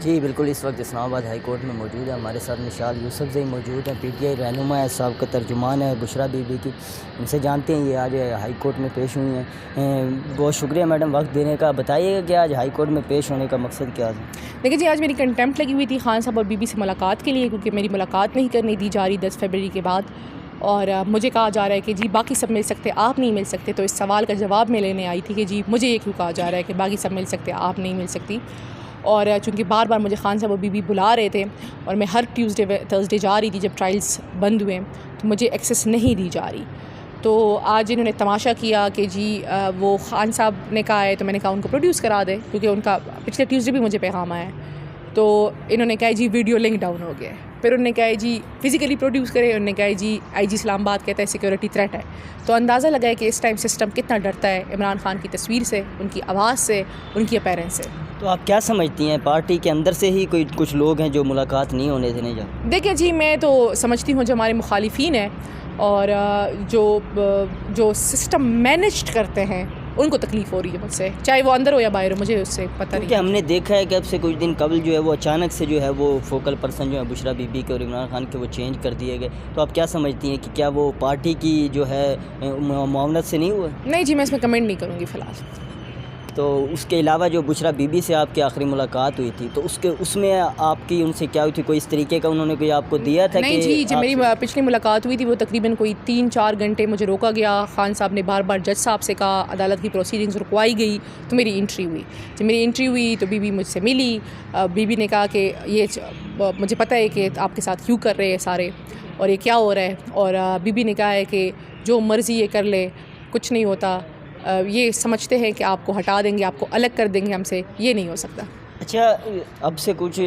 جی بالکل، اس وقت اسلام آباد ہائی کورٹ میں موجود ہے. ہمارے ساتھ مشال یوسف زئی موجود ہیں، پی ٹی آئی رہنما ہے، سابقہ ترجمان ہے بشریٰ بی بی کی. ان سے جانتے ہیں یہ آج ہائی کورٹ میں پیش ہوئی ہیں. بہت شکریہ میڈم وقت دینے کا. بتائیے گا کہ آج ہائی کورٹ میں پیش ہونے کا مقصد کیا تھا؟ دیکھیں جی، آج میری کنٹمپٹ لگی ہوئی تھی خان صاحب اور بی بی سے ملاقات کے لیے، کیونکہ میری ملاقات نہیں کرنے دی جا رہی 10 فروری کے بعد، اور مجھے کہا جا رہا ہے کہ جی باقی سب مل سکتے آپ نہیں مل سکتے. تو اس سوال کا جواب میں لینے آئی تھی کہ جی مجھے یہ کیوں کہا جا رہا ہے کہ باقی سب مل سکتے آپ نہیں مل سکتی. اور چونکہ بار بار مجھے خان صاحب اور بی بی بلا رہے تھے اور میں ہر ٹیوزڈے تھرسڈے جا رہی تھی جب ٹرائلز بند ہوئے، تو مجھے ایکسیس نہیں دی جا رہی. تو آج انہوں نے تماشا کیا کہ جی وہ خان صاحب نے کہا ہے، تو میں نے کہا ان کو پروڈیوس کرا دے، کیونکہ ان کا پچھلے ٹیوزڈے بھی مجھے پیغام آیا ہے. تو انہوں نے کہا جی ویڈیو لنک ڈاؤن ہو گیا ہے. پھر انہوں نے کہا جی فزیکلی پروڈیوس کرے. انہوں نے کہا جی آئی جی اسلام آباد کہتا ہے سیکورٹی تھریٹ ہے. تو اندازہ لگا ہے کہ اس ٹائم سسٹم کتنا ڈرتا ہے عمران خان کی تصویر سے، ان کی آواز سے، ان کی اپیرنس سے. تو آپ کیا سمجھتی ہیں، پارٹی کے اندر سے ہی کچھ لوگ ہیں جو ملاقات نہیں ہونے دینے جا؟ دیکھیں جی، میں تو سمجھتی ہوں جو ہمارے مخالفین ہیں اور جو سسٹم مینیجڈ کرتے ہیں ان کو تکلیف ہو رہی ہے مجھ سے، چاہے وہ اندر ہو یا باہر ہو، مجھے اس سے پتہ نہیں. کہ ہم نے دیکھا ہے کہ اب سے کچھ دن قبل جو ہے وہ اچانک سے جو ہے وہ فوکل پرسن جو ہے بشریٰ بی بی کے اور عمران خان کے وہ چینج کر دیے گئے. تو آپ کیا سمجھتی ہیں کہ کیا وہ پارٹی کی جو ہے معاونت سے نہیں ہوا؟ نہیں جی، میں اس میں کمنٹ نہیں کروں گی فی الحال. تو اس کے علاوہ جو بشریٰ بی بی سے آپ کی آخری ملاقات ہوئی تھی، تو اس میں آپ کی ان سے کیا ہوئی تھی؟ کوئی اس طریقے کا انہوں نے کوئی آپ کو دیا تھا؟ نہیں جی، جب میری پچھلی ملاقات ہوئی تھی وہ تقریباً کوئی 3-4 گھنٹے مجھے روکا گیا. خان صاحب نے بار بار جج صاحب سے کہا، عدالت کی پروسیڈنگز رکوائی گئی. تو میری انٹری ہوئی. جب میری انٹری ہوئی تو بی بی مجھ سے ملی. بی بی نے کہا کہ یہ مجھے پتہ ہے کہ آپ کے ساتھ کیوں کر رہے ہیں سارے اور یہ کیا ہو رہا ہے. اور بی بی نے کہا ہے کہ جو مرضی یہ کر لے، کچھ نہیں ہوتا. یہ سمجھتے ہیں کہ آپ کو ہٹا دیں گے، آپ کو الگ کر دیں گے ہم سے، یہ نہیں ہو سکتا. اچھا، اب سے کچھ